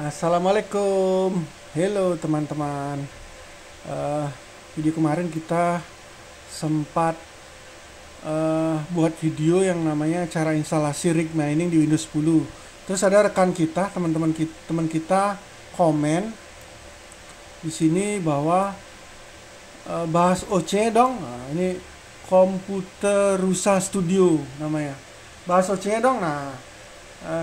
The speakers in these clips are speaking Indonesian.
Assalamualaikum, hello teman-teman. Eh, Video kemarin kita sempat buat video yang namanya cara instalasi rig mining di Windows 10. Terus ada rekan kita, teman kita komen di sini bahwa bahas OC dong. Nah, ini komputer rusa studio namanya. Bahas OC dong. Nah,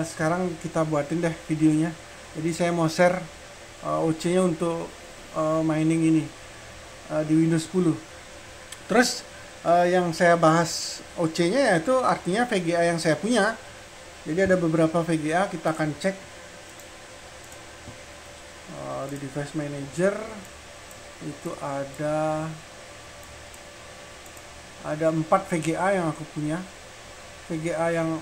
sekarang kita buatin deh videonya. Jadi saya mau share OC-nya untuk mining ini di Windows 10. Terus yang saya bahas OC-nya yaitu artinya VGA yang saya punya. Jadi ada beberapa VGA, kita akan cek di device manager. Itu ada 4 VGA yang aku punya. VGA yang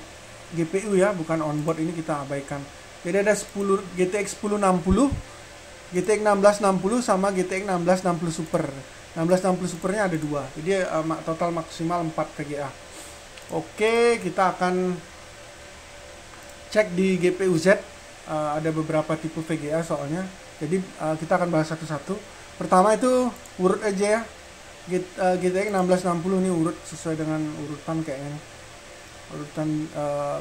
GPU ya, bukan onboard, ini kita abaikan. Jadi ada 10 GTX 1060, GTX 1660 sama GTX 1660 Super. 1660 Supernya ada 2. Jadi total maksimal 4 VGA. Oke, kita akan cek di GPU Z. Ada beberapa tipe VGA soalnya. Jadi kita akan bahas satu-satu. Pertama itu urut aja ya. GTX 1660 ini urut sesuai dengan urutan kayaknya. Urutan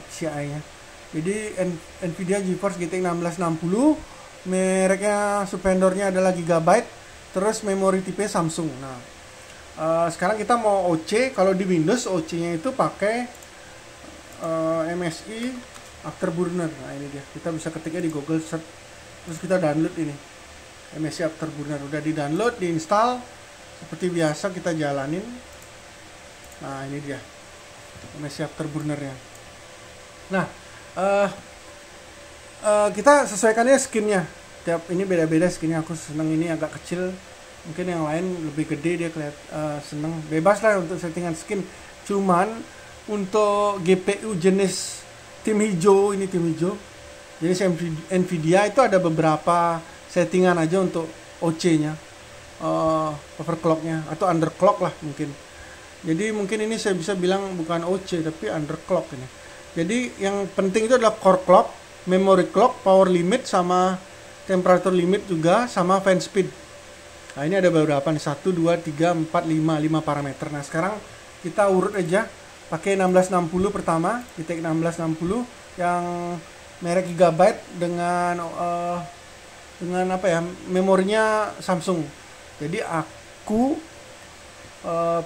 PCI-nya. Jadi Nvidia GeForce GTX 1660, mereknya subvendornya adalah Gigabyte, terus memori tipe Samsung. Nah, sekarang kita mau OC. Kalau di Windows OC-nya itu pakai MSI Afterburner. Nah, ini dia. Kita bisa ketiknya di Google search, terus kita download ini. MSI Afterburner udah di-download, diinstal. Seperti biasa kita jalanin. Nah, ini dia. MSI Afterburner-nya. Nah, kita sesuaikannya skinnya. Tiap ini beda-beda skinnya. Aku seneng ini agak kecil, mungkin yang lain lebih gede, dia seneng. Bebas lah untuk settingan skin. Cuman untuk GPU jenis tim hijau, ini tim hijau, jenis Nvidia itu ada beberapa settingan aja untuk OC-nya, overclock-nya atau underclock lah mungkin. Jadi mungkin ini saya bisa bilang bukan OC tapi underclock ini. Jadi yang penting itu adalah core clock, memory clock, power limit, sama temperature limit juga, sama fan speed. Nah, ini ada beberapa nih, 1, 2, 3, 4, 5 parameter. Nah, sekarang kita urut aja. Pakai 1660 pertama, GTX 1660 yang merek Gigabyte dengan apa ya, memorinya Samsung. Jadi aku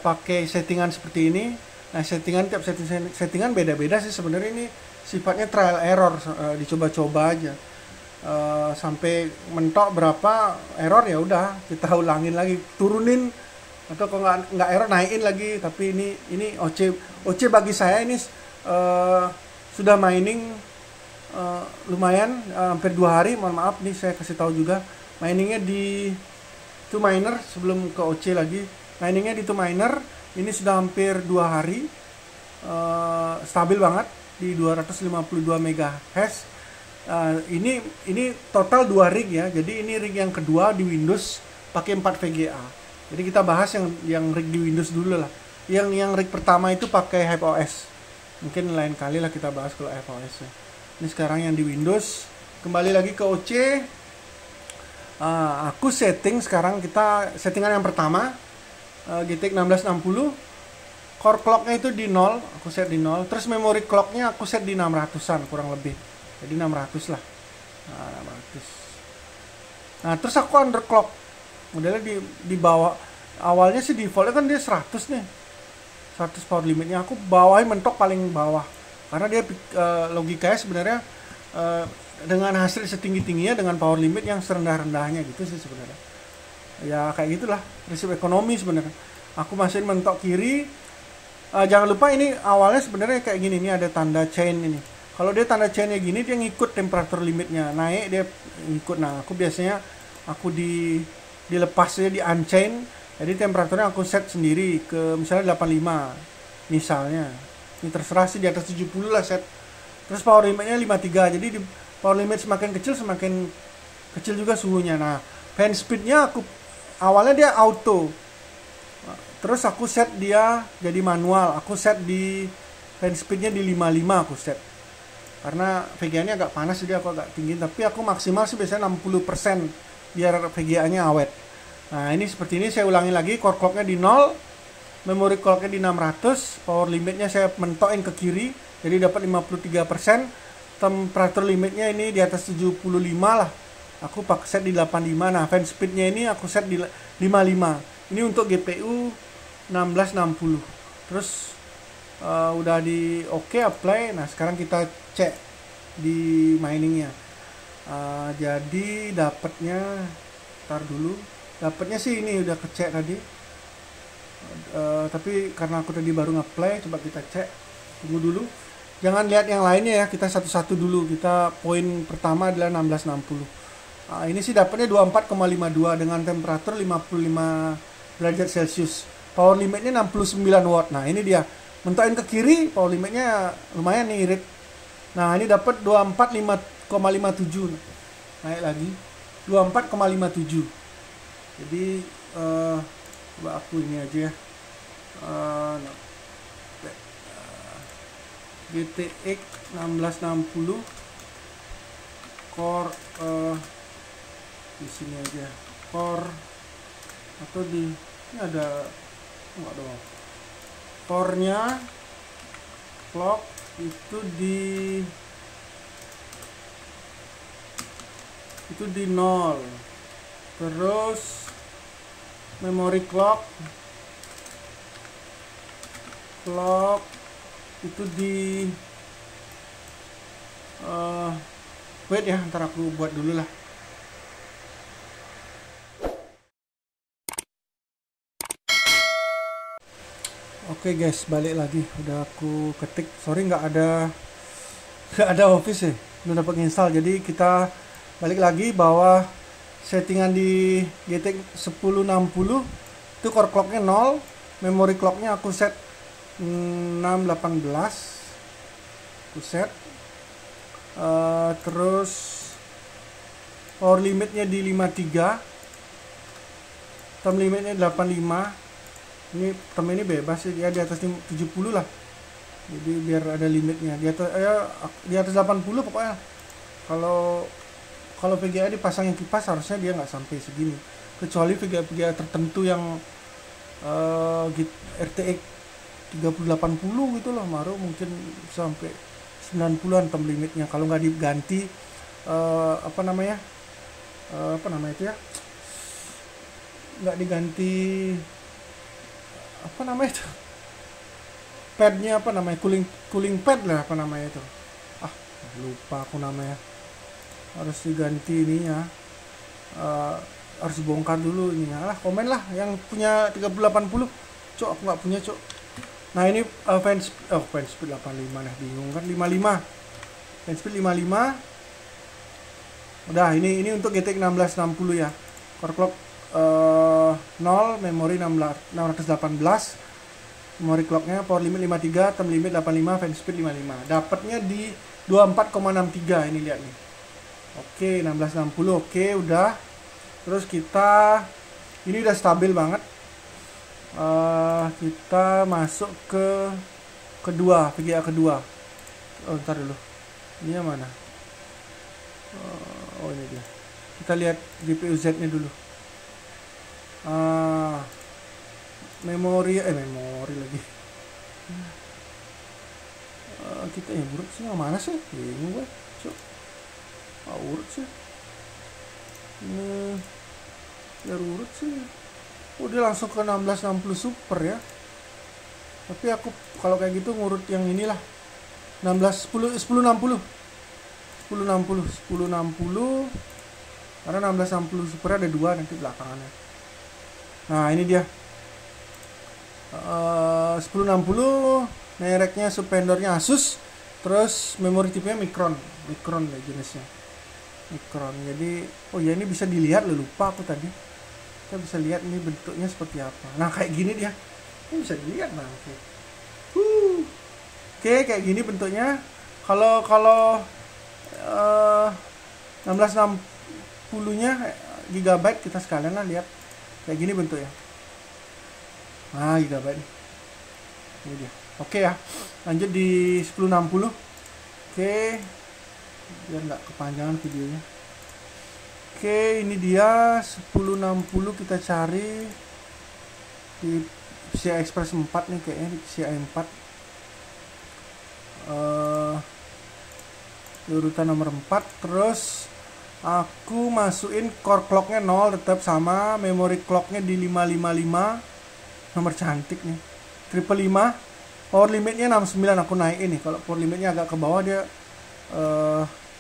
pakai settingan seperti ini. Nah, tiap settingan beda-beda sih sebenarnya, ini sifatnya trial error, dicoba-coba aja sampai mentok berapa error, ya udah kita ulangin lagi, turunin, atau kalau nggak error naikin lagi. Tapi ini OC bagi saya ini sudah mining lumayan, hampir 2 hari. Mohon maaf nih saya kasih tahu juga, miningnya di 2Miner sebelum ke OC lagi. Miningnya di 2Miner ini sudah hampir 2 hari, stabil banget di 252 MHz. Ini total 2 rig ya. Jadi ini rig yang kedua di Windows pakai 4 VGA. Jadi kita bahas yang rig di Windows dulu lah. Yang rig pertama itu pakai HyperOS. Mungkin lain kali lah kita bahas kalau HyperOS ya. Ini sekarang yang di Windows. Kembali lagi ke OC. Aku sekarang kita settingan yang pertama, GTX 1660, core clocknya itu di 0, aku set di 0. Terus memory clocknya aku set di 600-an kurang lebih, jadi 600 lah. Nah, 600. Nah, terus aku underclock, modelnya di bawah. Awalnya sih defaultnya kan dia 100 nih, 100 power limitnya. Aku bawahin mentok paling bawah, karena dia logikanya sebenarnya dengan hasil setinggi-tingginya dengan power limit yang serendah-rendahnya gitu sih sebenarnya. Ya kayak gitulah prinsip ekonomi sebenarnya. Aku masukin mentok kiri. Jangan lupa ini awalnya sebenarnya kayak gini, ini ada tanda chain ini. Kalau dia tanda chainnya gini, dia ngikut temperature limitnya, naik dia ngikut. Nah, aku biasanya dilepasnya di unchain. Jadi temperaturnya aku set sendiri ke misalnya 85 misalnya. Ini terserah sih, di atas 70 lah set. Terus power limitnya 53. Jadi di power limit semakin kecil juga suhunya. Nah, fan speednya awalnya dia auto, terus aku set dia jadi manual. Aku set di fan speednya di 55, aku set karena VGA-nya agak panas jadi aku agak tinggi, tapi aku maksimal sih biasanya 60% biar VGA-nya awet. Nah ini seperti ini, saya ulangi lagi, core clock-nya di 0, memory clock-nya di 600, power limitnya saya mentokin ke kiri jadi dapat 53%, temperature limitnya ini di atas 75 lah, aku pakai set di 85. Nah fan speed-nya ini aku set di 55. Ini untuk GPU 1660. Terus udah di oke, apply. Nah sekarang kita cek di miningnya. Jadi dapatnya, ntar dulu, dapatnya sih ini udah kecek tadi. Tapi karena aku tadi baru nge-play, coba kita cek. Tunggu dulu, jangan lihat yang lainnya ya, kita satu-satu dulu. Kita poin pertama adalah 1660. Ini sih dapatnya 24,52 dengan temperatur 55 derajat Celcius. Power limitnya 69 watt. Nah ini dia, mentokin ke kiri, power limitnya lumayan nih, irit. Nah ini dapat 24,57, naik lagi 24,57. Jadi coba aku ini aja ya, GTX 1660 core, di sini aja core, atau di ini ada enggak dong, core-nya clock itu di 0, terus memory clock itu di wait ya, ntar aku buat dulu lah. Oke guys, balik lagi, udah aku ketik. Sorry nggak ada Office ya, belum dapat install. Jadi kita balik lagi bahwa settingan di GTX 1060 itu core clocknya 0, memory clocknya aku set 618, aku set. Terus power limitnya di 53, term limitnya 85. Ini term ini bebas sih, dia di atas 70 lah, jadi biar ada limitnya di atas 80 pokoknya. Kalau VGA dipasang yang kipas harusnya dia nggak sampai segini, kecuali VGA tertentu yang RTX 3080 gitu loh, baru mungkin sampai 90-an term limitnya kalau nggak diganti apa namanya itu ya, nggak diganti apa namanya itu, padnya apa namanya, cooling pad lah apa namanya itu, lupa aku namanya, harus diganti ininya. Harus dibongkar dulu ininya lah. Komen lah yang punya 3080, cok, aku nggak punya, cok. Nah ini fan speed 85, nah bingung kan, 55 fan speed 55. Udah, ini untuk GTX 1660 ya, core clock 0, memori 618, memory clocknya, power limit 53, term limit 85, fan speed 55. Dapatnya di 24,63, ini lihat nih. Oke, 1660, oke, udah. Terus kita, ini udah stabil banget. Kita masuk ke kedua, VGA kedua. Ntar dulu, ini yang mana? Ini dia. Kita lihat GPU Z nya dulu. Memori lagi. Kita urut sih, yang mana sih? Bingung gue. Urut sih. Ini biar urut sih. Dia langsung ke 1660 super ya. Tapi aku kalau kayak gitu ngurut yang inilah. 1060. Karena 1660 super ada dua nanti belakangannya. Nah, ini dia. 1060, mereknya vendornya Asus. Terus memori tipenya Micron ya jenisnya. Micron. Jadi, ini bisa dilihat, lupa aku tadi. Kita bisa lihat ini bentuknya seperti apa. Nah, kayak gini dia. Ini bisa dilihat bang. Oke, kayak gini bentuknya. Kalau 1660-nya gigabyte, kita sekalian lah lihat. Kayak gini bentuknya. Nah, gigabyte. Ini dia. Oke ya. Lanjut di 1060. Oke, biar nggak kepanjangan videonya. Oke, ini dia 1060 kita cari di PCI Express 4 nih kayaknya, di PCI 4. Di urutan nomor 4. Terus aku masukin core clocknya 0 tetap sama, memory clocknya di 555. Nomor cantik nih, 555. Power limitnya 69, aku naikin nih. Kalau power limitnya agak ke bawah dia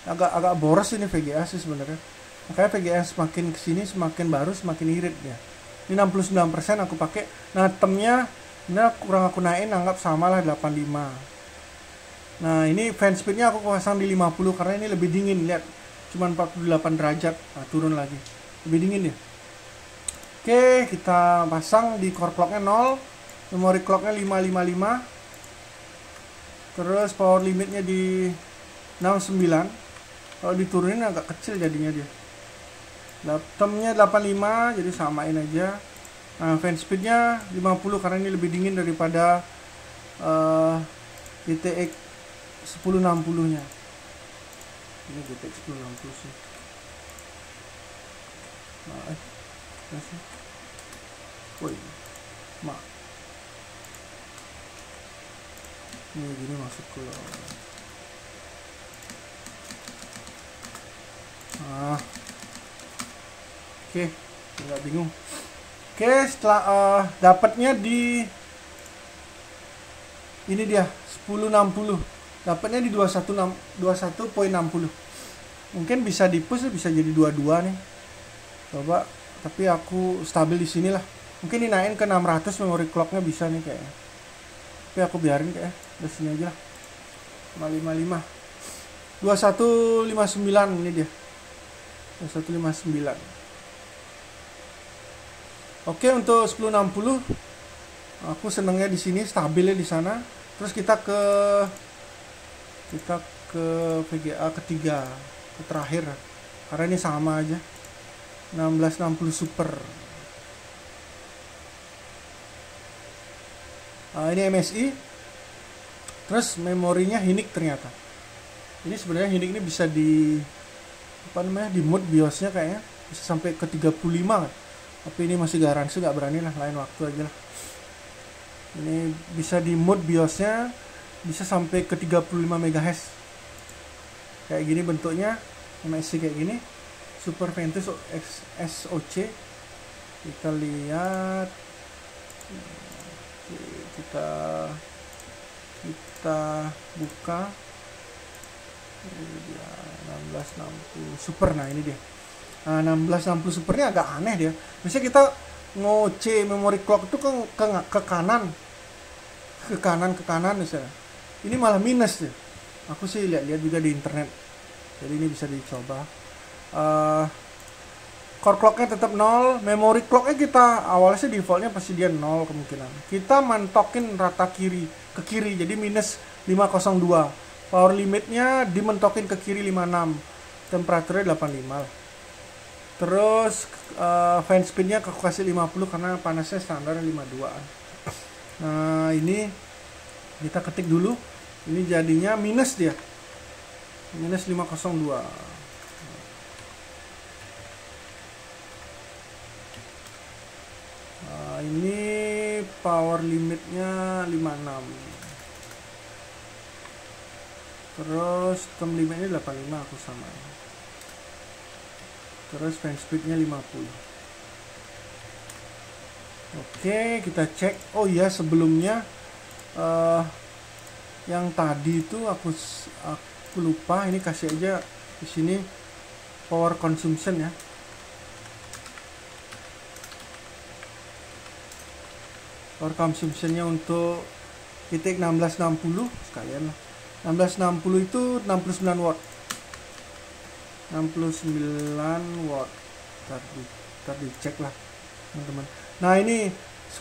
agak boros ini VGA sih sebenarnya. Makanya VGA semakin kesini semakin baru semakin irit dia. Ini 69% aku pakai. Nah temnya ini kurang aku naikin, anggap samalah 85. Nah ini fan speednya aku pasang di 50 karena ini lebih dingin. Lihat, cuma 48 derajat. Nah, turun lagi, lebih dingin ya. Oke, kita pasang di core clocknya 0, memory clocknya 555. Terus power limitnya di 69. Kalau diturunin agak kecil jadinya dia. Temnya 85, jadi samain aja. Nah, fan speednya 50 karena ini lebih dingin daripada GTX 1060 nya. Ini GTX 1060 sih. Masih. Woi, mak. Ini gini maksudku loh. Oke, nggak bingung. Oke, setelah dapatnya di ini dia 1060, dapatnya di 21.60. Mungkin bisa di-push, bisa jadi 22 nih. Coba, tapi aku stabil di sini lah. Mungkin dinaik ke 600 memory clocknya bisa nih kayaknya. Tapi aku biarin kayak di sini aja lah. 555. 2159 ini dia. 2159. Oke, untuk 1060 aku senengnya di sini, stabilnya di sana. Terus kita ke VGA ketiga, ke terakhir. Karena ini sama aja. 1660 Super. Ini MSI. Terus memorinya Hynix ternyata. Ini sebenarnya Hynix ini bisa di di mode BIOSnya kayaknya bisa sampai ke 35 kan. Tapi ini masih garansi, nggak berani lah, lain waktu aja lah. Ini bisa di mode BIOSnya bisa sampai ke 35 MHz. Kayak gini bentuknya, MSI kayak gini. Super Ventus SoC. Kita lihat, kita buka. Ini dia 1660 Super. Nah ini dia. Nah, 1660 Supernya agak aneh dia. Misalnya kita ngoce memory clock itu ke kanan misalnya. Ini malah minus ya. Aku sih lihat juga di internet. Jadi ini bisa dicoba. Core clocknya tetap 0, memory clocknya kita awalnya sih defaultnya pasti dia 0 kemungkinan. Kita mentokin rata kiri ke kiri, jadi minus 502. Power limitnya dimentokin ke kiri 56. Temperaturnya 85. Terus fan speednya aku kasih 50 karena panasnya standar 52. Nah ini kita ketik dulu. Ini jadinya minus dia, minus 502. Ini power limitnya 56. Terus term limitnya 85 aku samain. Terus fan speednya 50. Oke, kita cek. Oh iya, sebelumnya yang tadi itu aku lupa, ini kasih aja di sini power consumption ya. Power consumptionnya untuk GTX 1660 sekalian lah. 1660 itu 69 watt. 69 watt. Tadi cek lah teman-teman. Nah ini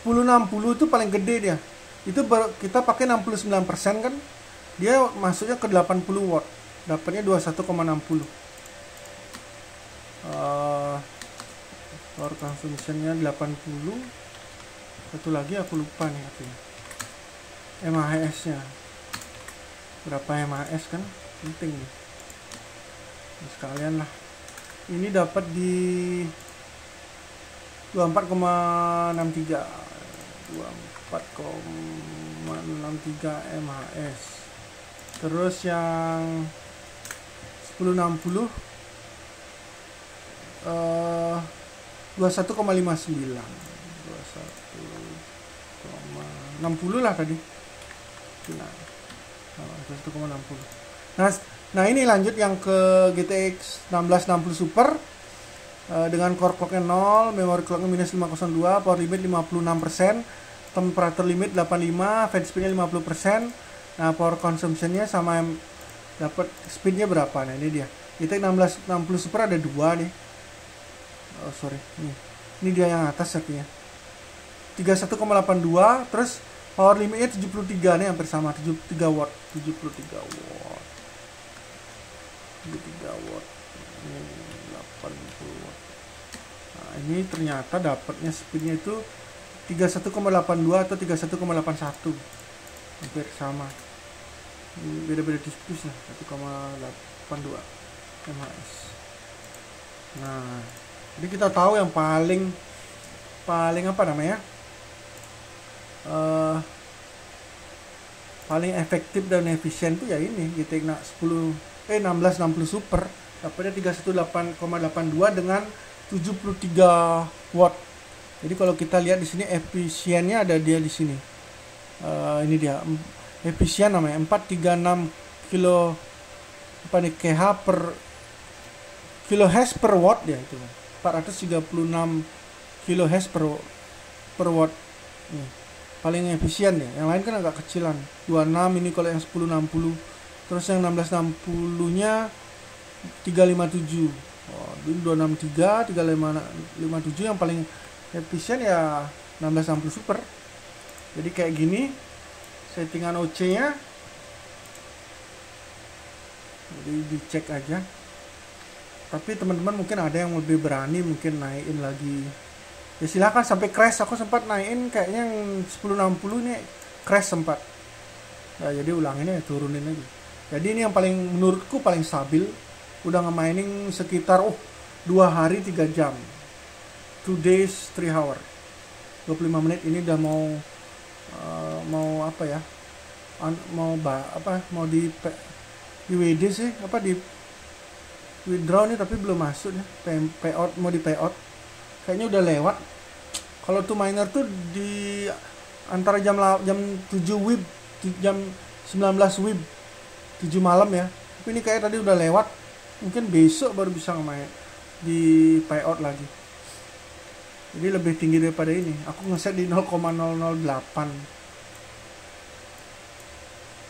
1060 itu paling gede dia. Itu kita pakai 69% kan. Dia masuknya ke 80 watt. Dapatnya 21,60. Power consumptionnya 80. Satu lagi aku lupa nih artinya. MHz nya berapa MHz kan? penting nih. Nah, sekalian lah. Ini dapat di 24,63 mHz. Terus yang 1060 21,59, 21,60 lah tadi. Nah, 21,60. Nah ini lanjut yang ke GTX 1660 Super dengan core clocknya 0, memory clocknya minus 502, power limit 56%, temperature limit 85, fan speednya 50%. Nah power consumptionnya sama yang dapat speednya berapa? Nah ini dia GTX 1660 Super ada dua nih. Oh sorry, ini dia yang atas artinya 31,82. Terus power limitnya 73 nih, hampir sama, 73 watt. 73 watt. Ini 80 watt. Nah, ini ternyata dapatnya speednya itu 31,82 atau 31,81. Hampir sama. Beda-beda tipis lah, 1,82 mHz. Nah, jadi kita tahu yang paling apa namanya? Paling efektif dan efisien tuh ya ini GTX 1660 Super, dapatnya 318,82 dengan 73 watt. Jadi kalau kita lihat di sini efisiennya ada dia di sini. Ini dia efisien namanya 436 kilo kH per kilohertz per watt ya, itu 436 kilohertz per watt. Nih, paling efisien ya. Yang lain kan agak kecilan. 26 ini kalau yang 1060. Terus yang 1660 nya 357. Oh, ini 263, 357 yang paling efisien ya 1660 Super. Jadi kayak gini settingan OC-nya. Jadi dicek aja. Tapi teman-teman mungkin ada yang lebih berani mungkin naikin lagi. Ya silakan sampai crash. Aku sempat naikin kayaknya yang 1060 ini crash sempat. Ya jadi ulangin ya, turunin aja. Jadi ini yang paling menurutku paling stabil. Udah nge-mining sekitar 2 hari 3 jam. 2 days 3 hour. 25 menit ini udah mau apa ya? Mau di WD sih, apa di withdraw nih, tapi belum masuk nih. Payout, mau di payout. Kayaknya udah lewat. Kalau tuh miner tuh di antara jam 7 WIB, jam 19 WIB, 7 malam ya. Tapi ini kayak tadi udah lewat. Mungkin besok baru bisa main di payout lagi. Jadi lebih tinggi daripada ini. Aku ngeset di 0,008.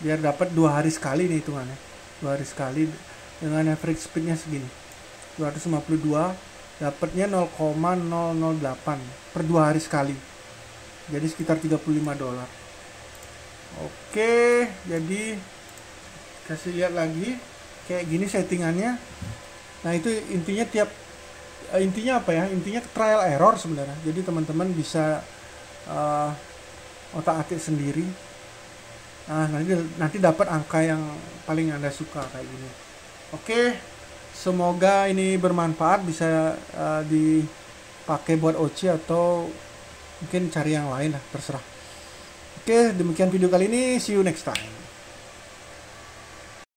Biar dapat 2 hari sekali nih hitungannya. 2 hari sekali dengan average speednya segini. 252, dapatnya 0,008 per 2 hari sekali. Jadi sekitar $35. Oke, jadi kasih lihat lagi kayak gini settingannya. Nah itu intinya intinya apa ya, intinya trial error sebenarnya. Jadi teman-teman bisa otak-atik sendiri. Nah nanti dapat angka yang paling Anda suka kayak gini. Oke, semoga ini bermanfaat, bisa dipakai buat OC atau mungkin cari yang lain lah, terserah. Oke, demikian video kali ini, see you next time.